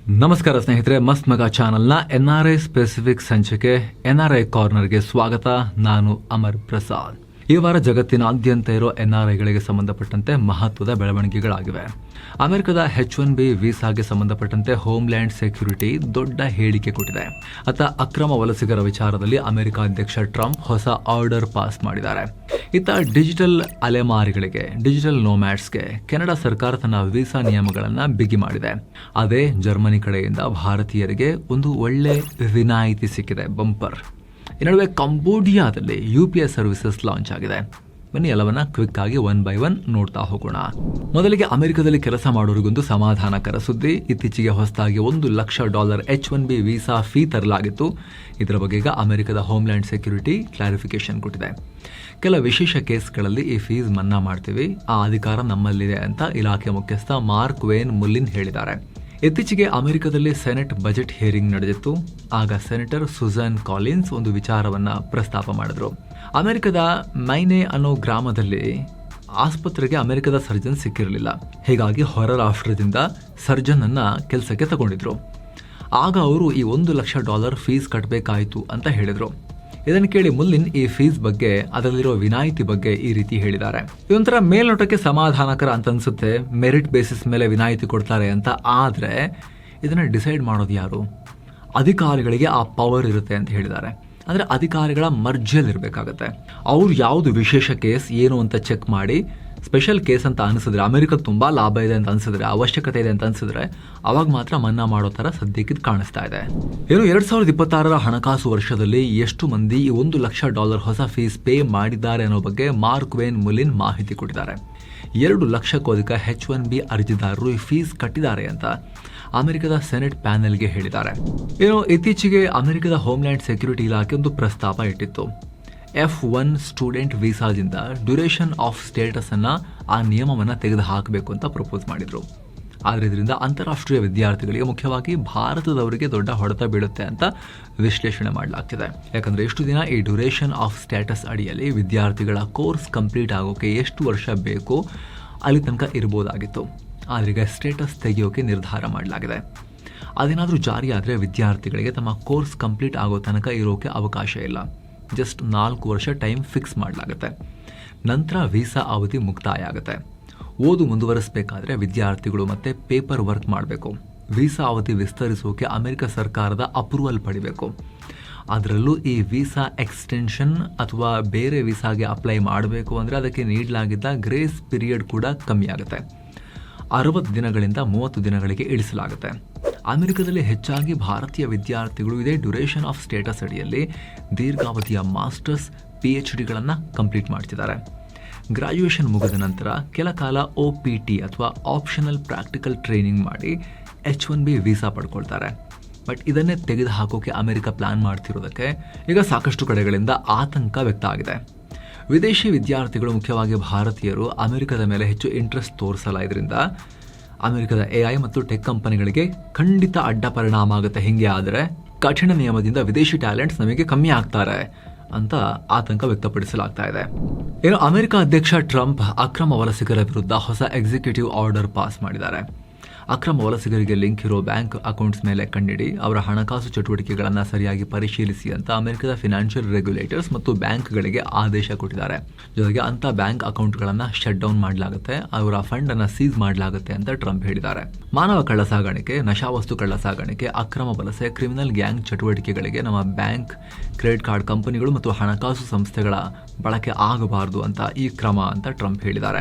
ನಮಸ್ಕಾರ ಸ್ನೇಹಿತರೆ, ಮಸ್ತ್ ಮಗ ಚಾನಲ್ನ NRI ಸ್ಪೆಸಿಫಿಕ್ ಸಂಚಿಕೆ NRI ಕಾರ್ನರ್ಗೆ ಸ್ವಾಗತ. ನಾನು ಅಮರ್ ಪ್ರಸಾದ್. ಈ ವಾರ ಜಗತ್ತಿನಾದ್ಯಂತ ಇರೋ NRIಗಳಿಗೆ ಸಂಬಂಧಪಟ್ಟಂತೆ ಮಹತ್ವದ ಬೆಳವಣಿಗೆಗಳಾಗಿವೆ. ಅಮೆರಿಕದ H1B ವೀಸಾಗೆ ಸಂಬಂಧಪಟ್ಟಂತೆ ಹೋಮ್ಲ್ಯಾಂಡ್ ಸೆಕ್ಯೂರಿಟಿ ದೊಡ್ಡ ಹೇಳಿಕೆ ಕೊಟ್ಟಿದೆ. ಅಕ್ರಮ ವಲಸಿಗರ ವಿಚಾರದಲ್ಲಿ ಅಮೆರಿಕ ಅಧ್ಯಕ್ಷ ಟ್ರಂಪ್ ಹೊಸ ಆರ್ಡರ್ ಪಾಸ್ ಮಾಡಿದ್ದಾರೆ. ಡಿಜಿಟಲ್ ಅಲೆಮಾರಿಗಳಿಗೆ, ಡಿಜಿಟಲ್ ನೋಮ್ಯಾಡ್ಸ್ಗೆ ಕೆನಡಾ ಸರ್ಕಾರ ತನ್ನ ವೀಸಾ ನಿಯಮಗಳನ್ನು ಬಿಗಿ ಮಾಡಿದೆ. ಅದೇ ಜರ್ಮನಿ ಕಡೆಯಿಂದ ಭಾರತೀಯರಿಗೆ ಒಂದು ಒಳ್ಳೆ ವಿನಾಯಿತಿ ಸಿಕ್ಕಿದೆ, ಬಂಪರ್. ಈ ನಡುವೆ ಕಂಬೋಡಿಯಾದಲ್ಲಿ UPI ಸರ್ವಿಸಸ್ ಲಾಂಚ್ ಆಗಿದೆ. ಬನ್ನಿ ಎಲ್ಲವನ್ನ ಕ್ವಿಕ್ ಆಗಿ ಒನ್ ಬೈ ಒನ್ ನೋಡ್ತಾ ಹೋಗೋಣ. ಮೊದಲಿಗೆ ಅಮೆರಿಕದಲ್ಲಿ ಕೆಲಸ ಮಾಡೋರಿಗೊಂದು ಸಮಾಧಾನಕರ ಸುದ್ದಿ. ಇತ್ತೀಚೆಗೆ ಹೊಸದಾಗಿ $1,00,000 H1B ವೀಸಾ ಫೀ ತರಲಾಗಿತ್ತು. ಇದರ ಬಗ್ಗೆ ಈಗ ಅಮೆರಿಕದ ಹೋಮ್ಲ್ಯಾಂಡ್ ಸೆಕ್ಯೂರಿಟಿ ಕ್ಲಾರಿಫಿಕೇಶನ್ ಕೊಟ್ಟಿದೆ. ಕೆಲ ವಿಶೇಷ ಕೇಸ್ಗಳಲ್ಲಿ ಈ ಫೀಸ್ ಮನ್ನಾ ಮಾಡ್ತೀವಿ, ಆ ಅಧಿಕಾರ ನಮ್ಮಲ್ಲಿದೆ ಅಂತ ಇಲಾಖೆ ಮುಖ್ಯಸ್ಥ ಮಾರ್ಕ್ ವೇನ್ ಮುಲ್ಲಿನ್ ಹೇಳಿದ್ದಾರೆ. ಇತ್ತೀಚೆಗೆ ಅಮೆರಿಕದಲ್ಲಿ ಸೆನೆಟ್ ಬಜೆಟ್ ಹಿಯರಿಂಗ್ ನಡೆದಿತ್ತು. ಆಗ ಸೆನೆಟರ್ ಸುಜಾನ್ ಕಾಲಿನ್ಸ್ ಒಂದು ವಿಚಾರವನ್ನ ಪ್ರಸ್ತಾಪ ಮಾಡಿದ್ರು. ಅಮೆರಿಕದ ಮೈನೆ ಅನ್ನೋ ಗ್ರಾಮದಲ್ಲಿ ಆಸ್ಪತ್ರೆಗೆ ಅಮೆರಿಕದ ಸರ್ಜನ್ ಸಿಕ್ಕಿರಲಿಲ್ಲ. ಹೀಗಾಗಿ ಹೊರ ರಾಷ್ಟ್ರದಿಂದ ಸರ್ಜನ್ ಅನ್ನ ಕೆಲಸಕ್ಕೆ ತಗೊಂಡಿದ್ರು. ಆಗ ಅವರು ಈ $1,00,000 ಫೀಸ್ ಕಟ್ಟಬೇಕಾಯಿತು ಅಂತ ಹೇಳಿದ್ರು. ಇದನ್ನು ಕೇಳಿ ಮುಲ್ಲಿನ್ ಈ ಫೀಸ್ ಬಗ್ಗೆ, ಅದರಲ್ಲಿರೋ ವಿನಾಯಿತಿ ಬಗ್ಗೆ ಈ ರೀತಿ ಹೇಳಿದ್ದಾರೆ. ಇದೊಂಥರ ಮೇಲ್ನೋಟಕ್ಕೆ ಸಮಾಧಾನಕರ ಅಂತ ಅನ್ಸುತ್ತೆ, ಮೆರಿಟ್ ಬೇಸಿಸ್ ಮೇಲೆ ವಿನಾಯಿತಿ ಕೊಡ್ತಾರೆ ಅಂತ. ಆದರೆ ಇದನ್ನ ಡಿಸೈಡ್ ಮಾಡೋದು ಯಾರು? ಅಧಿಕಾರಿಗಳಿಗೆ ಆ ಪವರ್ ಇರುತ್ತೆ ಅಂತ ಹೇಳಿದ್ದಾರೆ. ಅಂದರೆ ಅಧಿಕಾರಿಗಳ ಮರ್ಜಿಯಲ್ಲಿ ಇರಬೇಕಾಗತ್ತೆ. ಅವ್ರು ಯಾವುದು ವಿಶೇಷ ಕೇಸ್ ಏನು ಅಂತ ಚೆಕ್ ಮಾಡಿ, ಸ್ಪೆಷಲ್ ಕೇಸ್ ಅಂತ ಅನಿಸಿದ್ರೆ, ಅಮೆರಿಕಕ್ಕೆ ತುಂಬಾ ಲಾಭ ಇದೆ ಅಂತ ಅನ್ಸಿದ್ರೆ, ಅವಶ್ಯಕತೆ ಇದೆ ಅಂತ ಅನ್ಸಿದ್ರೆ, ಅವಾಗ ಮಾತ್ರ ಮನ್ನಾ ಮಾಡೋ ತರ ಸದ್ಯಕ್ಕೆ ಕಾಣಿಸ್ತಾ ಇದೆ. 2026 ಹಣಕಾಸು ವರ್ಷದಲ್ಲಿ ಎಷ್ಟು ಮಂದಿ ಈ $1,00,000 ಹೊಸ ಫೀಸ್ ಪೇ ಮಾಡಿದ್ದಾರೆ ಅನ್ನೋ ಬಗ್ಗೆ ಮಾರ್ಕ್ ವೇನ್ ಮುಲ್ಲಿನ್ ಮಾಹಿತಿ ಕೊಟ್ಟಿದ್ದಾರೆ. 2 ಲಕ್ಷಕ್ಕೂ ಅಧಿಕ H1B ಅರ್ಜಿದಾರರು ಈ ಫೀಸ್ ಕಟ್ಟಿದ್ದಾರೆ ಅಂತ ಅಮೆರಿಕದ ಸೆನೆಟ್ ಪ್ಯಾನೆಲ್ಗೆ ಹೇಳಿದ್ದಾರೆ. ಇತ್ತೀಚೆಗೆ ಅಮೆರಿಕದ ಹೋಮ್ಲ್ಯಾಂಡ್ ಸೆಕ್ಯೂರಿಟಿ ಇಲಾಖೆ ಒಂದು ಪ್ರಸ್ತಾಪ ಇಟ್ಟಿತ್ತು. F1 ಸ್ಟೂಡೆಂಟ್ ವೀಸಾದಿಂದ ಡ್ಯೂರೇಷನ್ ಆಫ್ ಸ್ಟೇಟಸ್ ಅನ್ನ, ಆ ನಿಯಮವನ್ನು ತೆಗೆದು ಹಾಕಬೇಕು ಅಂತ ಪ್ರಪೋಸ್ ಮಾಡಿದ್ರು. ಆದರೆ ಇದರಿಂದ ಅಂತಾರಾಷ್ಟ್ರೀಯ ವಿದ್ಯಾರ್ಥಿಗಳಿಗೆ, ಮುಖ್ಯವಾಗಿ ಭಾರತದವರಿಗೆ ದೊಡ್ಡ ಹೊಡೆತ ಬೀಳುತ್ತೆ ಅಂತ ವಿಶ್ಲೇಷಣೆ ಮಾಡಲಾಗ್ತಿದೆ. ಯಾಕಂದ್ರೆ ಇಷ್ಟು ದಿನ ಈ ಡ್ಯೂರೇಷನ್ ಆಫ್ ಸ್ಟೇಟಸ್ ಅಡಿಯಲ್ಲಿ ವಿದ್ಯಾರ್ಥಿಗಳ ಕೋರ್ಸ್ ಕಂಪ್ಲೀಟ್ ಆಗೋಕೆ ಎಷ್ಟು ವರ್ಷ ಬೇಕೋ ಅಲ್ಲಿ ತನಕ ಇರ್ಬೋದಾಗಿತ್ತು. ಆದರೆ ಈಗ ಸ್ಟೇಟಸ್ ತೆಗೆಯೋಕೆ ನಿರ್ಧಾರ ಮಾಡಲಾಗಿದೆ. ಅದೇನಾದರೂ ಜಾರಿ ಆದರೆ ವಿದ್ಯಾರ್ಥಿಗಳಿಗೆ ತಮ್ಮ ಕೋರ್ಸ್ ಕಂಪ್ಲೀಟ್ ಆಗೋ ತನಕ ಇರೋಕೆ ಅವಕಾಶ ಇಲ್ಲ. ಜಸ್ಟ್ 4 ವರ್ಷ ಟೈಮ್ ಫಿಕ್ಸ್ ಮಾಡಲಾಗುತ್ತೆ. ನಂತರ ವೀಸಾ ಅವಧಿ ಮುಕ್ತಾಯ ಆಗುತ್ತೆ. ಓದು ಮುಂದುವರಿಸಬೇಕಾದ್ರೆ ವಿದ್ಯಾರ್ಥಿಗಳು ಮತ್ತೆ ಪೇಪರ್ ವರ್ಕ್ ಮಾಡಬೇಕು. ವೀಸಾ ಅವಧಿ ವಿಸ್ತರಿಸೋಕೆ ಅಮೆರಿಕ ಸರ್ಕಾರದ ಅಪ್ರೂವಲ್ ಪಡಿಬೇಕು. ಅದರಲ್ಲೂ ಈ ವೀಸಾ ಎಕ್ಸ್ಟೆನ್ಷನ್ ಅಥವಾ ಬೇರೆ ವೀಸಾಗೆ ಅಪ್ಲೈ ಮಾಡಬೇಕು ಅಂದರೆ ಅದಕ್ಕೆ ನೀಡಲಾಗಿದ್ದ ಗ್ರೇಸ್ ಪೀರಿಯಡ್ ಕೂಡ ಕಮ್ಮಿ ಆಗುತ್ತೆ. 60 ದಿನಗಳಿಂದ 30 ದಿನಗಳಿಗೆ ಇಳಿಸಲಾಗುತ್ತೆ. ಅಮೆರಿಕದಲ್ಲಿ ಹೆಚ್ಚಾಗಿ ಭಾರತೀಯ ವಿದ್ಯಾರ್ಥಿಗಳು ಇದೇ ಡ್ಯೂರೇಷನ್ ಆಫ್ ಸ್ಟೇಟಸ್ ಅಡಿಯಲ್ಲಿ ದೀರ್ಘಾವಧಿಯ ಮಾಸ್ಟರ್ಸ್, PhDಗಳನ್ನು ಕಂಪ್ಲೀಟ್ ಮಾಡ್ತಿದ್ದಾರೆ. ಗ್ರಾಜ್ಯುಯೇಷನ್ ಮುಗಿದ ನಂತರ ಕೆಲ ಕಾಲ OPT ಅಥವಾ ಆಪ್ಷನಲ್ ಪ್ರಾಕ್ಟಿಕಲ್ ಟ್ರೈನಿಂಗ್ ಮಾಡಿ H1B ವೀಸಾ ಪಡ್ಕೊಳ್ತಾರೆ. ಬಟ್ ಇದನ್ನೇ ತೆಗೆದು ಹಾಕೋಕೆ ಅಮೆರಿಕ ಪ್ಲಾನ್ ಮಾಡ್ತಿರೋದಕ್ಕೆ ಈಗ ಸಾಕಷ್ಟು ಕಡೆಗಳಿಂದ ಆತಂಕ ವ್ಯಕ್ತ ಆಗಿದೆ. ವಿದೇಶಿ ವಿದ್ಯಾರ್ಥಿಗಳು, ಮುಖ್ಯವಾಗಿ ಭಾರತೀಯರು, ಅಮೆರಿಕದ ಮೇಲೆ ಹೆಚ್ಚು ಇಂಟ್ರೆಸ್ಟ್ ತೋರಿಸಲ್ಲ. ಇದರಿಂದ ಅಮೆರಿಕದ AI ಮತ್ತು ಟೆಕ್ ಕಂಪನಿಗಳಿಗೆ ಖಂಡಿತ ಅಡ್ಡ ಪರಿಣಾಮ ಆಗುತ್ತೆ. ಹಿಂಗೆ ಆದರೆ ಕಠಿಣ ನಿಯಮದಿಂದ ವಿದೇಶಿ ಟ್ಯಾಲೆಂಟ್ಸ್ ನಮಗೆ ಕಮ್ಮಿ ಆಗ್ತಾರೆ ಅಂತ ಆತಂಕ ವ್ಯಕ್ತಪಡಿಸಲಾಗ್ತಾ ಇದೆ. ಅಮೆರಿಕ ಅಧ್ಯಕ್ಷ ಟ್ರಂಪ್ ಅಕ್ರಮ ವಲಸಿಗರ ವಿರುದ್ಧ ಹೊಸ ಎಕ್ಸಿಕ್ಯೂಟಿವ್ ಆರ್ಡರ್ ಪಾಸ್ ಮಾಡಿದ್ದಾರೆ. ಅಕ್ರಮ ವಲಸಿಗರಿಗೆ ಲಿಂಕ್ ಇರೋ ಬ್ಯಾಂಕ್ ಅಕೌಂಟ್ಸ್ ಮೇಲೆ ಕಣ್ಣಿಡಿ, ಅವರ ಹಣಕಾಸು ಚಟುವಟಿಕೆಗಳನ್ನು ಸರಿಯಾಗಿ ಪರಿಶೀಲಿಸಿ ಅಂತ ಅಮೆರಿಕದ ಫಿನಾನ್ಷಿಯಲ್ ರೆಗ್ಯುಲೇಟರ್ಸ್ ಮತ್ತು ಬ್ಯಾಂಕ್ಗಳಿಗೆ ಆದೇಶ ಕೊಟ್ಟಿದ್ದಾರೆ. ಜೊತೆಗೆ ಅಂಥ ಬ್ಯಾಂಕ್ ಅಕೌಂಟ್ಗಳನ್ನು ಶಟ್ ಡೌನ್ ಮಾಡಲಾಗುತ್ತೆ, ಅವರ ಫಂಡ್ ಅನ್ನು ಸೀಸ್ ಮಾಡಲಾಗುತ್ತೆ ಅಂತ ಟ್ರಂಪ್ ಹೇಳಿದ್ದಾರೆ. ಮಾನವ ಕಳ್ಳಸಾಗಾಣಿಕೆ, ನಶಾವಸ್ತು ಕಳ್ಳಸಾಗಾಣಿಕೆ, ಅಕ್ರಮ ವಲಸೆ, ಕ್ರಿಮಿನಲ್ ಗ್ಯಾಂಗ್ ಚಟುವಟಿಕೆಗಳಿಗೆ ನಮ್ಮ ಬ್ಯಾಂಕ್, ಕ್ರೆಡಿಟ್ ಕಾರ್ಡ್ ಕಂಪನಿಗಳು ಮತ್ತು ಹಣಕಾಸು ಸಂಸ್ಥೆಗಳ ಬಳಕೆ ಆಗಬಾರದು ಅಂತ ಈ ಕ್ರಮ ಅಂತ ಟ್ರಂಪ್ ಹೇಳಿದ್ದಾರೆ.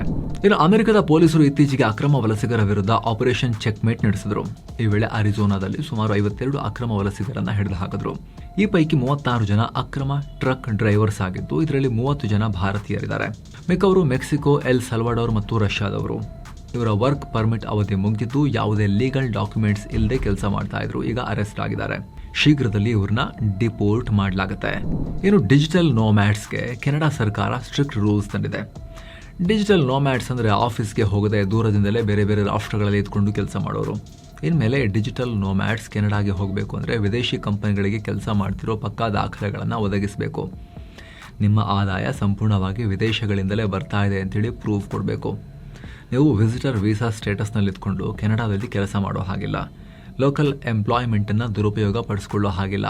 ಅಮೆರಿಕದ ಪೊಲೀಸರು ಇತ್ತೀಚೆಗೆ ಅಕ್ರಮ ವಲಸಿಗರ ವಿರುದ್ಧ ಆಪರೇಷನ್ ಚೆಕ್ಮೇಟ್ ನಡೆಸಿದ್ರು. ಈ ವೇಳೆ ಅರಿಜೋನಾದಲ್ಲಿ ಸುಮಾರು 52 ಅಕ್ರಮ ವಲಸಿಗರನ್ನ ಹಿಡಿದು ಹಾಕಿದ್ರು. ಈ ಪೈಕಿ 36 ಜನ ಅಕ್ರಮ ಟ್ರಕ್ ಡ್ರೈವರ್ಸ್ ಆಗಿದ್ದು, ಇದರಲ್ಲಿ 30 ಜನ ಭಾರತೀಯರಿದ್ದಾರೆ. ಮಿಕ್ಕವರು ಮೆಕ್ಸಿಕೋ, ಎಲ್ ಸಲ್ವಾಡೋರ್ ಮತ್ತು ರಷ್ಯಾದವರು. ಇವರ ವರ್ಕ್ ಪರ್ಮಿಟ್ ಅವಧಿ ಮುಗಿದಿದ್ದು, ಯಾವುದೇ ಲೀಗಲ್ ಡಾಕ್ಯುಮೆಂಟ್ಸ್ ಇಲ್ಲದೆ ಕೆಲಸ ಮಾಡ್ತಾ ಇದ್ರು. ಈಗ ಅರೆಸ್ಟ್ ಆಗಿದ್ದಾರೆ. ಶೀಘ್ರದಲ್ಲಿ ಇವ್ರನ್ನ ಡಿಪೋರ್ಟ್ ಮಾಡಲಾಗುತ್ತೆ. ಡಿಜಿಟಲ್ ನೋಮ್ಯಾಡ್ಸ್ಗೆ ಕೆನಡಾ ಸರ್ಕಾರ ಸ್ಟ್ರಿಕ್ಟ್ ರೂಲ್ಸ್ ತಂದಿದೆ. ಡಿಜಿಟಲ್ ನೋಮ್ಯಾಡ್ಸ್ ಅಂದರೆ ಆಫೀಸ್ಗೆ ಹೋಗದೆ ದೂರದಿಂದಲೇ ಬೇರೆ ಬೇರೆ ರಾಷ್ಟ್ರಗಳಲ್ಲಿ ಇದ್ಕೊಂಡು ಕೆಲಸ ಮಾಡೋರು. ಇನ್ಮೇಲೆ ಡಿಜಿಟಲ್ ನೋಮ್ಯಾಡ್ಸ್ ಕೆನಡಾಗೆ ಹೋಗಬೇಕು ಅಂದರೆ ವಿದೇಶಿ ಕಂಪನಿಗಳಿಗೆ ಕೆಲಸ ಮಾಡ್ತಿರೋ ಪಕ್ಕಾ ದಾಖಲೆಗಳನ್ನು ಒದಗಿಸಬೇಕು. ನಿಮ್ಮ ಆದಾಯ ಸಂಪೂರ್ಣವಾಗಿ ವಿದೇಶಗಳಿಂದಲೇ ಬರ್ತಾ ಇದೆ ಅಂತೇಳಿ ಪ್ರೂಫ್ ಕೊಡಬೇಕು. ನೀವು ವಿಸಿಟರ್ ವೀಸಾ ಸ್ಟೇಟಸ್ನಲ್ಲಿ ಇದ್ಕೊಂಡು ಕೆನಡಾದಲ್ಲಿ ಕೆಲಸ ಮಾಡೋ ಹಾಗಿಲ್ಲ. ಲೋಕಲ್ ಎಂಪ್ಲಾಯ್ಮೆಂಟನ್ನು ದುರುಪಯೋಗ ಪಡಿಸ್ಕೊಳ್ಳೋ ಹಾಗಿಲ್ಲ.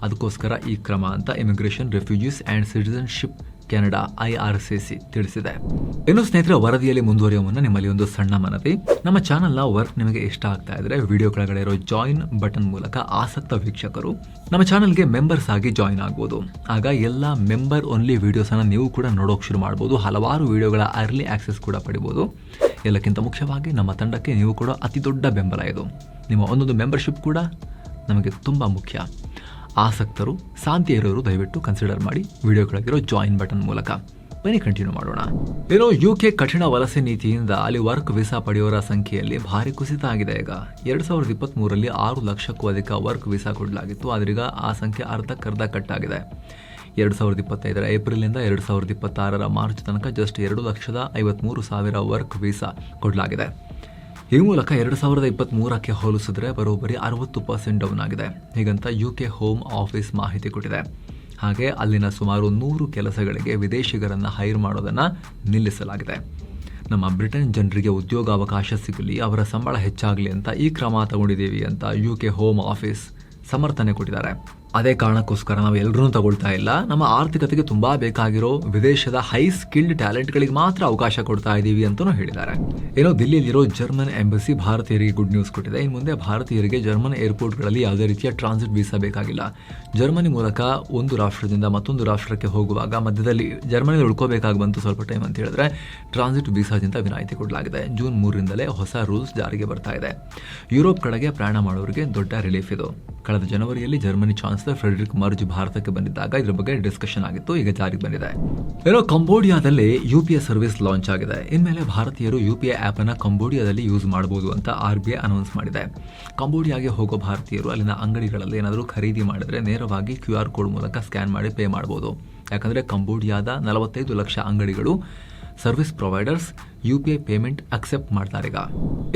ಅದಕ್ಕೋಸ್ಕರ ಈ ಕ್ರಮ ಅಂತ immigration, refugees and citizenship Canada IRCC ತಿಳಿಸಿದೆ. ಇನ್ನು ಸ್ನೇಹಿತರೆ, ವರದಿಯಲ್ಲಿ ಮುಂದುವರಿಯುವ ಮುನ್ನ ನಿಮ್ಮಲ್ಲಿ ಒಂದು ಸಣ್ಣ ಮನವಿ. ನಮ್ಮ ಚಾನಲ್ನ ವರ್ಕ್ ನಿಮಗೆ ಇಷ್ಟ ಆಗ್ತಾ ಇದ್ರೆ ವಿಡಿಯೋ ಕೆಳಗಡೆ ಇರೋ ಜಾಯಿನ್ ಬಟನ್ ಮೂಲಕ ಆಸಕ್ತ ವೀಕ್ಷಕರು ನಮ್ಮ ಚಾನಲ್ಗೆ ಮೆಂಬರ್ಸ್ ಆಗಿ ಜಾಯಿನ್ ಆಗ್ಬೋದು. ಆಗ ಎಲ್ಲ ಮೆಂಬರ್ ಓನ್ಲಿ ವಿಡಿಯೋಸನ್ನು ನೀವು ಕೂಡ ನೋಡೋಕೆ ಶುರು ಮಾಡ್ಬೋದು. ಹಲವಾರು ವಿಡಿಯೋಗಳ ಅರ್ಲಿ ಆಕ್ಸೆಸ್ ಕೂಡ ಪಡಿಬೋದು. ಎಲ್ಲಕ್ಕಿಂತ ಮುಖ್ಯವಾಗಿ ನಮ್ಮ ತಂಡಕ್ಕೆ ನೀವು ಕೂಡ ಅತಿ ದೊಡ್ಡ ಬೆಂಬಲ ಇದು. ನಿಮ್ಮ ಒಂದೊಂದು ಮೆಂಬರ್ಶಿಪ್ ಕೂಡ ನಮಗೆ ತುಂಬ ಮುಖ್ಯ. ಆಸಕ್ತರು, ಸಾಧ್ಯ ಇರೋರು ದಯವಿಟ್ಟು ಕನ್ಸಿಡರ್ ಮಾಡಿ ವಿಡಿಯೋ ಕೆಳಗಿರೋ ಜಾಯಿನ್ ಬಟನ್ ಮೂಲಕ. ಬನ್ನಿ ಕಂಟಿನ್ಯೂ ಮಾಡೋಣ. ಏನೋ UK ಕಠಿಣ ವಲಸೆ ನೀತಿಯಿಂದ ಅಲ್ಲಿ ವರ್ಕ್ ವೀಸಾ ಪಡೆಯೋರ ಸಂಖ್ಯೆಯಲ್ಲಿ ಭಾರಿ ಕುಸಿತ ಆಗಿದೆ. ಈಗ 2023ರಲ್ಲಿ 6 ಲಕ್ಷಕ್ಕೂ ಅಧಿಕ ವರ್ಕ್ ವೀಸಾ ಕೊಡಲಾಗಿತ್ತು. ಆದ್ರೀಗ ಆ ಸಂಖ್ಯೆ ಅರ್ಧಕ್ಕರ್ಧ ಕಟ್ಟಾಗಿದೆ. 2025ರ ಏಪ್ರಿಲ್ನಿಂದ 2026ರ ಮಾರ್ಚ್ ತನಕ ಜಸ್ಟ್ 2,53,000 ವರ್ಕ್ ವೀಸಾ ಕೊಡಲಾಗಿದೆ. ಈ ಮೂಲಕ 2023ಕ್ಕೆ ಹೋಲಿಸಿದ್ರೆ ಬರೋಬ್ಬರಿ 60% ಡೌನ್ ಆಗಿದೆ. ಹೀಗಂತ UK ಹೋಮ್ ಆಫೀಸ್ ಮಾಹಿತಿ ಕೊಟ್ಟಿದೆ. ಹಾಗೆ ಅಲ್ಲಿನ ಸುಮಾರು 100 ಕೆಲಸಗಳಿಗೆ ವಿದೇಶಿಗರನ್ನು ಹೈರ್ ಮಾಡೋದನ್ನು ನಿಲ್ಲಿಸಲಾಗಿದೆ. ನಮ್ಮ ಬ್ರಿಟನ್ ಜನರಿಗೆ ಉದ್ಯೋಗಾವಕಾಶ ಸಿಗಲಿ, ಅವರ ಸಂಬಳ ಹೆಚ್ಚಾಗಲಿ ಅಂತ ಈ ಕ್ರಮ ತಗೊಂಡಿದ್ದೀವಿ ಅಂತ UK ಹೋಮ್ ಆಫೀಸ್ ಸಮರ್ಥನೆ ಕೊಟ್ಟಿದ್ದಾರೆ. ಅದೇ ಕಾರಣಕ್ಕೋಸ್ಕರ ನಾವು ಎಲ್ಲರೂ ತಗೊಳ್ತಾ ಇಲ್ಲ. ನಮ್ಮ ಆರ್ಥಿಕತೆಗೆ ತುಂಬಾ ಬೇಕಾಗಿರೋ ವಿದೇಶದ ಹೈ ಸ್ಕಿಲ್ಡ್ ಟ್ಯಾಲೆಂಟ್ಗಳಿಗೆ ಮಾತ್ರ ಅವಕಾಶ ಕೊಡ್ತಾ ಇದ್ದೀವಿ ಅಂತಲೂ ಹೇಳಿದ್ದಾರೆ. ಏನೋ ದಿಲ್ಲಿಯಲ್ಲಿರೋ ಜರ್ಮನ್ ಎಂಬಸಿ ಭಾರತೀಯರಿಗೆ ಗುಡ್ ನ್ಯೂಸ್ ಕೊಟ್ಟಿದೆ. ಇನ್ನು ಮುಂದೆ ಭಾರತೀಯರಿಗೆ ಜರ್ಮನ್ ಏರ್ಪೋರ್ಟ್ಗಳಲ್ಲಿ ಯಾವುದೇ ರೀತಿಯ ಟ್ರಾನ್ಸಿಟ್ ವೀಸಾ ಬೇಕಾಗಿಲ್ಲ. ಜರ್ಮನಿ ಮೂಲಕ ಒಂದು ರಾಷ್ಟ್ರದಿಂದ ಮತ್ತೊಂದು ರಾಷ್ಟ್ರಕ್ಕೆ ಹೋಗುವಾಗ ಮಧ್ಯದಲ್ಲಿ ಜರ್ಮನಿಯಲ್ಲಿ ಉಳ್ಕೋಬೇಕಾಗಿ ಬಂತು ಸ್ವಲ್ಪ ಟೈಮ್ ಅಂತ ಹೇಳಿದ್ರೆ ಟ್ರಾನ್ಸಿಟ್ ವೀಸಾದಿಂದ ವಿನಾಯಿತಿ ಕೊಡಲಾಗಿದೆ. ಜೂನ್ 3ರಿಂದಲೇ ಹೊಸ ರೂಲ್ಸ್ ಜಾರಿಗೆ ಬರ್ತಾ ಇದೆ. ಯುರೋಪ್ ಕಡೆಗೆ ಪ್ರಯಾಣ ಮಾಡೋರಿಗೆ ದೊಡ್ಡ ರಿಲೀಫ್ ಇದು. ಕಳೆದ ಜನವರಿಯಲ್ಲಿ ಜರ್ಮನಿ ಚಾನ್ಸಲರ್ ಫ್ರೆಡರಿಕ್ ಮರ್ಜ್ ಭಾರತಕ್ಕೆ ಬಂದಿದ್ದಾಗ ಇದ್ರ ಬಗ್ಗೆ ಡಿಸ್ಕಷನ್ ಆಗಿತ್ತು. ಈಗ ಜಾರಿಗೆ ಬಂದಿದೆ. ಏನೋ ಕಂಬೋಡಿಯಾದಲ್ಲಿ UPI ಸರ್ವಿಸ್ ಲಾಂಚ್ ಆಗಿದೆ. ಇನ್ಮೇಲೆ ಭಾರತೀಯರು UPI ಆಪ್ ಅನ್ನ ಕಂಬೋಡಿಯಾದಲ್ಲಿ ಯೂಸ್ ಮಾಡಬಹುದು ಅಂತ RBI ಅನೌನ್ಸ್ ಮಾಡಿದೆ. ಕಂಬೋಡಿಯಾಗೆ ಹೋಗೋ ಭಾರತೀಯರು ಅಲ್ಲಿನ ಅಂಗಡಿಗಳಲ್ಲಿ ಏನಾದರೂ ಖರೀದಿ ಮಾಡಿದ್ರೆ ನೇರವಾಗಿ QR ಕೋಡ್ ಮೂಲಕ ಸ್ಕ್ಯಾನ್ ಮಾಡಿ ಪೇ ಮಾಡಬಹುದು. ಯಾಕಂದ್ರೆ ಕಂಬೋಡಿಯಾದ 45 ಲಕ್ಷ ಅಂಗಡಿಗಳು service providers UPI payment accept ಮಾಡ್ತಾರೆ. ಈಗ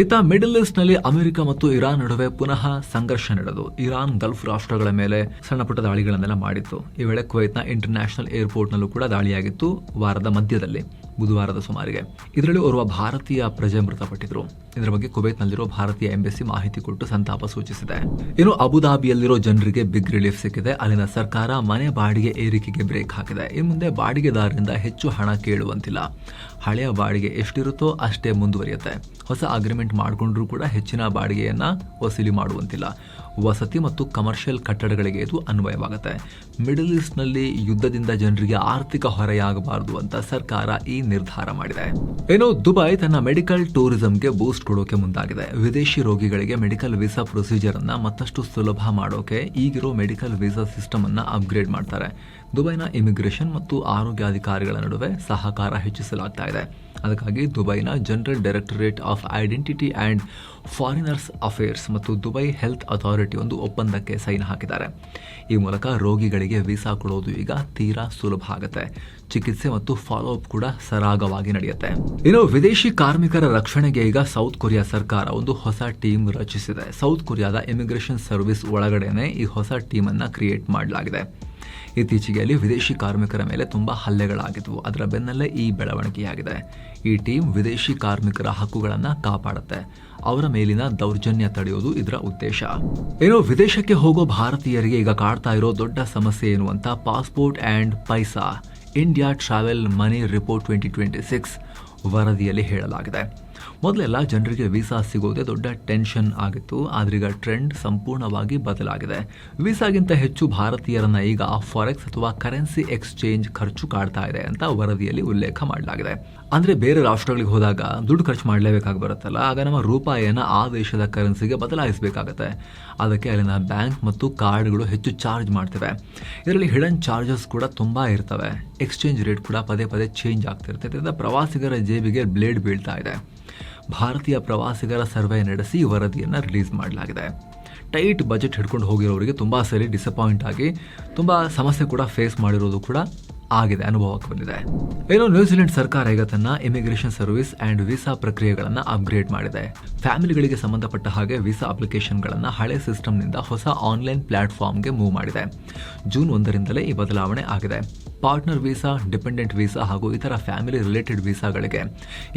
ಇತ್ತ ಮಿಡಲ್ ಈಸ್ಟ್ ನಲ್ಲಿ ಅಮೆರಿಕ ಮತ್ತು ಇರಾನ್ ನಡುವೆ ಪುನಃ ಸಂಘರ್ಷ ನಡೆದು ಇರಾನ್ ಗಲ್ಫ್ ರಾಷ್ಟ್ರಗಳ ಮೇಲೆ ಸಣ್ಣ ಪುಟ್ಟ ದಾಳಿಗಳನ್ನೆಲ್ಲ ಮಾಡಿತ್ತು. ಈ ವೇಳೆ ಕುವೈತ್ನ ಇಂಟರ್ನ್ಯಾಷನಲ್ ಏರ್ಪೋರ್ಟ್ ನಲ್ಲೂ ಕೂಡ ದಾಳಿಯಾಗಿತ್ತು ವಾರದ ಮಧ್ಯದಲ್ಲಿ, ಬುಧವಾರದ ಸುಮಾರಿಗೆ. ಇದರಲ್ಲಿ ಓರ್ವ ಭಾರತೀಯ ಪ್ರಜೆ ಮೃತಪಟ್ಟಿದ್ರು. ಇದರ ಬಗ್ಗೆ ಕುವೈತ್ನಲ್ಲಿರೋ ಭಾರತೀಯ ಎಂಬಸಿ ಮಾಹಿತಿ ಕೊಟ್ಟು ಸಂತಾಪ ಸೂಚಿಸಿದೆ. ಇನ್ನು ಅಬುದಾಬಿಯಲ್ಲಿರೋ ಜನರಿಗೆ ಬಿಗ್ ರಿಲೀಫ್ ಸಿಕ್ಕಿದೆ. ಅಲ್ಲಿನ ಸರ್ಕಾರ ಮನೆ ಬಾಡಿಗೆ ಏರಿಕೆಗೆ ಬ್ರೇಕ್ ಹಾಕಿದೆ. ಇನ್ನು ಮುಂದೆ ಬಾಡಿಗೆದಾರರಿಂದ ಹೆಚ್ಚು ಹಣ ಕೇಳುವಂತಿಲ್ಲ. ಹಳೆಯ ಬಾಡಿಗೆ ಎಷ್ಟಿರುತ್ತೋ ಅಷ್ಟೇ ಮುಂದುವರಿಯುತ್ತೆ. ಹೊಸ ಅಗ್ರಿಮೆಂಟ್ ಮಾಡಿಕೊಂಡ್ರೂ ಕೂಡ ಹೆಚ್ಚಿನ ಬಾಡಿಗೆಯನ್ನ ವಸೂಲಿ ಮಾಡುವಂತಿಲ್ಲ. ವಸತಿ ಮತ್ತು ಕಮರ್ಷಿಯಲ್ ಕಟ್ಟಡಗಳಿಗೆ ಇದು ಅನ್ವಯವಾಗುತ್ತೆ. ಮಿಡಲ್ ಈಸ್ಟ್ ನಲ್ಲಿ ಯುದ್ಧದಿಂದ ಜನರಿಗೆ ಆರ್ಥಿಕ ಹೊರೆಯಾಗಬಾರದು ಅಂತ ಸರ್ಕಾರ ಈ ನಿರ್ಧಾರ ಮಾಡಿದೆ. ಏನೋ ದುಬೈ ತನ್ನ ಮೆಡಿಕಲ್ ಟೂರಿಸಂಗೆ ಬೂಸ್ಟ್ ಕೊಡೋಕೆ ಮುಂದಾಗಿದೆ. ವಿದೇಶಿ ರೋಗಿಗಳಿಗೆ ಮೆಡಿಕಲ್ ವೀಸಾ ಪ್ರೊಸೀಜರ್ ಅನ್ನ ಮತ್ತಷ್ಟು ಸುಲಭ ಮಾಡೋಕೆ ಈಗಿರೋ ಮೆಡಿಕಲ್ ವೀಸಾ ಸಿಸ್ಟಮ್ ಅನ್ನ ಅಪ್ಗ್ರೇಡ್ ಮಾಡ್ತಾರೆ. ದುಬೈನ ಇಮಿಗ್ರೇಷನ್ ಮತ್ತು ಆರೋಗ್ಯ ಅಧಿಕಾರಿಗಳ ನಡುವೆ ಸಹಕಾರ ಹೆಚ್ಚಿಸಲಾಗ್ತಾ ಇದೆ. ಅದಕ್ಕಾಗಿ ದುಬೈನ general directorate of identity and foreigners affairs ಮತ್ತು ದುಬೈ ಹೆಲ್ತ್ ಅಥಾರಿಟಿ ಒಂದು ಒಪ್ಪಂದಕ್ಕೆ ಸೈನ್ ಹಾಕಿದ್ದಾರೆ. ಈ ಮೂಲಕ ರೋಗಿಗಳಿಗೆ ವೀಸಾ ಕೊಡೋದು ಈಗ ತೀರಾ ಸುಲಭ ಆಗುತ್ತೆ. ಚಿಕಿತ್ಸೆ ಮತ್ತು ಫಾಲೋ ಅಪ್ ಕೂಡ ಸರಾಗವಾಗಿ ನಡೆಯುತ್ತೆ. ಇನ್ನು ವಿದೇಶಿ ಕಾರ್ಮಿಕರ ರಕ್ಷಣೆಗೆ ಈಗ ಸೌತ್ ಕೊರಿಯಾ ಸರ್ಕಾರ ಒಂದು ಹೊಸ ಟೀಮ್ ರಚಿಸಿದೆ. ಸೌತ್ ಕೊರಿಯಾದ ಇಮಿಗ್ರೇಷನ್ ಸರ್ವಿಸ್ ಒಳಗಡೆನೆ ಈ ಹೊಸ ಟೀಮ್ ಅನ್ನ ಕ್ರಿಯೇಟ್ ಮಾಡಲಾಗಿದೆ. ಇತ್ತೀಚೆಗೆ ಅಲ್ಲಿ ವಿದೇಶಿ ಕಾರ್ಮಿಕರ ಮೇಲೆ ತುಂಬಾ ಹಲ್ಲೆಗಳಾಗಿದ್ವು. ಅದರ ಬೆನ್ನಲ್ಲೇ ಈ ಬೆಳವಣಿಗೆಯಾಗಿದೆ. ಈ ಟೀಮ್ ವಿದೇಶಿ ಕಾರ್ಮಿಕರ ಹಕ್ಕುಗಳನ್ನು ಕಾಪಾಡುತ್ತೆ. ಅವರ ಮೇಲಿನ ದೌರ್ಜನ್ಯ ತಡೆಯೋದು ಇದರ ಉದ್ದೇಶ. ಏನೋ ವಿದೇಶಕ್ಕೆ ಹೋಗೋ ಭಾರತೀಯರಿಗೆ ಈಗ ಕಾಡ್ತಾ ಇರೋ ದೊಡ್ಡ ಸಮಸ್ಯೆ ಏನು ಅಂತ passport and paisa India travel money report 2026 ವರದಿಯಲ್ಲಿ ಹೇಳಲಾಗಿದೆ. ಮೊದಲೆಲ್ಲ ಜನರಿಗೆ ವೀಸಾ ಸಿಗೋದೇ ದೊಡ್ಡ ಟೆನ್ಷನ್ ಆಗಿತ್ತು. ಆದ್ರೀಗ ಟ್ರೆಂಡ್ ಸಂಪೂರ್ಣವಾಗಿ ಬದಲಾಗಿದೆ. ವೀಸಾಗಿಂತ ಹೆಚ್ಚು ಭಾರತೀಯರನ್ನ ಈಗ ಫಾರೆಕ್ಸ್ ಅಥವಾ ಕರೆನ್ಸಿ ಎಕ್ಸ್ಚೇಂಜ್ ಖರ್ಚು ಕಾಡ್ತಾ ಇದೆ ಅಂತ ವರದಿಯಲ್ಲಿ ಉಲ್ಲೇಖ ಮಾಡಲಾಗಿದೆ. ಅಂದ್ರೆ ಬೇರೆ ರಾಷ್ಟ್ರಗಳಿಗೆ ಹೋದಾಗ ದುಡ್ಡು ಖರ್ಚು ಮಾಡಲೇಬೇಕಾಗಿ ಬರುತ್ತಲ್ಲ, ಆಗ ನಮ್ಮ ರೂಪಾಯಿಯನ್ನ ಆ ದೇಶದ ಕರೆನ್ಸಿಗೆ ಬದಲಾಯಿಸಬೇಕಾಗತ್ತೆ. ಅದಕ್ಕೆ ಅಲ್ಲಿನ ಬ್ಯಾಂಕ್ ಮತ್ತು ಕಾರ್ಡ್ಗಳು ಹೆಚ್ಚು ಚಾರ್ಜ್ ಮಾಡ್ತವೆ. ಇದರಲ್ಲಿ ಹಿಡನ್ ಚಾರ್ಜಸ್ ಕೂಡ ತುಂಬಾ ಇರ್ತವೆ. ಎಕ್ಸ್ಚೇಂಜ್ ರೇಟ್ ಕೂಡ ಪದೇ ಪದೇ ಚೇಂಜ್ ಆಗ್ತಿರುತ್ತೆ. ಇದರಿಂದ ಪ್ರವಾಸಿಗರ ಜೇಬಿಗೆ ಬ್ಲೇಡ್ ಬೀಳ್ತಾ ಇದೆ. ಭಾರತೀಯ ಪ್ರವಾಸಿಗರ ಸರ್ವೆ ನಡೆಸಿ ವರದಿಯನ್ನು ರಿಲೀಸ್ ಮಾಡಲಾಗಿದೆ. ಟೈಟ್ ಬಜೆಟ್ ಹಿಡ್ಕೊಂಡು ಹೋಗಿರೋರಿಗೆ ತುಂಬ ಸರಿ ಡಿಸಪಾಯಿಂಟ್ ಆಗಿ ತುಂಬ ಸಮಸ್ಯೆ ಕೂಡ ಫೇಸ್ ಮಾಡಿರೋದು ಕೂಡ ಆಗಿದೆ, ಅನುಭವಕ್ಕೆ ಬಂದಿದೆ. ಏನೋ ನ್ಯೂಜಿಲೆಂಡ್ ಸರ್ಕಾರ ಈಗ ತನ್ನ ಇಮಿಗ್ರೇಷನ್ ಸರ್ವಿಸ್ ಆ್ಯಂಡ್ ವೀಸಾ ಪ್ರಕ್ರಿಯೆಗಳನ್ನು ಅಪ್ಗ್ರೇಡ್ ಮಾಡಿದೆ. ಫ್ಯಾಮಿಲಿಗಳಿಗೆ ಸಂಬಂಧಪಟ್ಟ ಹಾಗೆ ವೀಸಾ ಅಪ್ಲಿಕೇಶನ್ಗಳನ್ನು ಹಳೆ ಸಿಸ್ಟಮ್ನಿಂದ ಹೊಸ ಆನ್ಲೈನ್ ಪ್ಲಾಟ್ಫಾರ್ಮ್ಗೆ ಮೂವ್ ಮಾಡಿದೆ. ಜೂನ್ 1ರಿಂದಲೇ ಈ ಬದಲಾವಣೆ ಆಗಿದೆ. ಪಾರ್ಟ್ನರ್ ವೀಸಾ, ಡಿಪೆಂಡೆಂಟ್ ವೀಸಾ ಹಾಗೂ ಇತರ ಫ್ಯಾಮಿಲಿ ರಿಲೇಟೆಡ್ ವೀಸಾಗಳಿಗೆ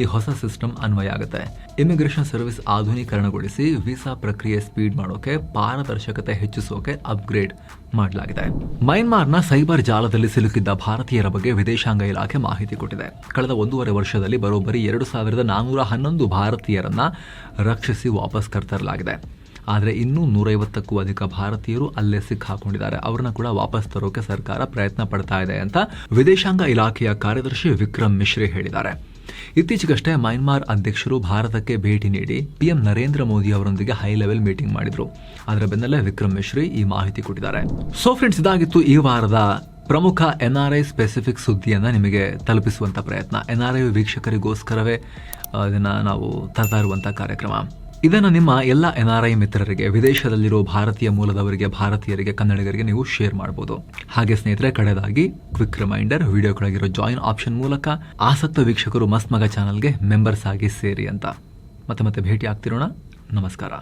ಈ ಹೊಸ ಸಿಸ್ಟಮ್ ಅನ್ವಯ ಆಗುತ್ತೆ. ಇಮಿಗ್ರೇಷನ್ ಸರ್ವಿಸ್ ಆಧುನೀಕರಣಗೊಳಿಸಿ ವೀಸಾ ಪ್ರಕ್ರಿಯೆ ಸ್ಪೀಡ್ ಮಾಡೋಕೆ, ಪಾರದರ್ಶಕತೆ ಹೆಚ್ಚಿಸೋಕೆ ಅಪ್ಗ್ರೇಡ್ ಮಾಡಲಾಗಿದೆ. ಮಯನ್ಮಾರ್ನ ಸೈಬರ್ ಜಾಲದಲ್ಲಿ ಸಿಲುಕಿದ್ದ ಭಾರತೀಯರ ಬಗ್ಗೆ ವಿದೇಶಾಂಗ ಇಲಾಖೆ ಮಾಹಿತಿ ಕೊಟ್ಟಿದೆ. ಕಳೆದ 1.5 ವರ್ಷದಲ್ಲಿ ಬರೋಬ್ಬರಿ 2411 ಭಾರತೀಯರನ್ನ ರಕ್ಷಿಸಿ ವಾಪಸ್ ಕರೆತರಲಾಗಿದೆ. ಆದರೆ ಇನ್ನೂ 150ಕ್ಕೂ ಅಧಿಕ ಭಾರತೀಯರು ಅಲ್ಲೇ ಸಿಕ್ಕಾಕೊಂಡಿದ್ದಾರೆ. ಅವ್ರನ್ನ ಕೂಡ ವಾಪಸ್ ತರೋಕೆ ಸರ್ಕಾರ ಪ್ರಯತ್ನ ಪಡ್ತಾ ಇದೆ ಅಂತ ವಿದೇಶಾಂಗ ಇಲಾಖೆಯ ಕಾರ್ಯದರ್ಶಿ ವಿಕ್ರಮ್ ಮಿಶ್ರಿ ಹೇಳಿದ್ದಾರೆ. ಇತ್ತೀಚೆಗಷ್ಟೇ ಮಯನ್ಮಾರ್ ಅಧ್ಯಕ್ಷರು ಭಾರತಕ್ಕೆ ಭೇಟಿ ನೀಡಿ PM ನರೇಂದ್ರ ಮೋದಿ ಅವರೊಂದಿಗೆ ಹೈ ಲೆವೆಲ್ ಮೀಟಿಂಗ್ ಮಾಡಿದ್ರು. ಅದರ ಬೆನ್ನಲ್ಲೇ ವಿಕ್ರಮ್ ಮಿಶ್ರಿ ಈ ಮಾಹಿತಿ ಕೊಟ್ಟಿದ್ದಾರೆ. ಸೊ ಫ್ರೆಂಡ್ಸ್, ಇದಾಗಿತ್ತು ಈ ವಾರದ ಪ್ರಮುಖ NRI ಸ್ಪೆಸಿಫಿಕ್ ಸುದ್ದಿಯನ್ನು ನಿಮಗೆ ತಲುಪಿಸುವಂಥ ಪ್ರಯತ್ನ. NRI ವೀಕ್ಷಕರಿಗೋಸ್ಕರವೇ ಇದನ್ನು ನಾವು ತರ್ತಾ ಇರುವಂಥ ಕಾರ್ಯಕ್ರಮ. ಇದನ್ನು ನಿಮ್ಮ ಎಲ್ಲ NRI ಮಿತ್ರರಿಗೆ, ವಿದೇಶದಲ್ಲಿರೋ ಭಾರತೀಯ ಮೂಲದವರಿಗೆ, ಭಾರತೀಯರಿಗೆ, ಕನ್ನಡಿಗರಿಗೆ ನೀವು ಶೇರ್ ಮಾಡ್ಬೋದು. ಹಾಗೆ ಸ್ನೇಹಿತರೆ, ಕಡೆಯದಾಗಿ ಕ್ವಿಕ್ ರಿಮೈಂಡರ್, ವಿಡಿಯೋ ಕೆಳಗಿರೋ ಜಾಯಿನ್ ಆಪ್ಷನ್ ಮೂಲಕ ಆಸಕ್ತ ವೀಕ್ಷಕರು ಮಸ್ತ್ ಮಗ ಚಾನಲ್ಗೆ ಮೆಂಬರ್ಸ್ ಆಗಿ ಸೇರಿ ಅಂತ. ಮತ್ತೆ ಭೇಟಿ ಆಗ್ತಿರೋಣ. ನಮಸ್ಕಾರ.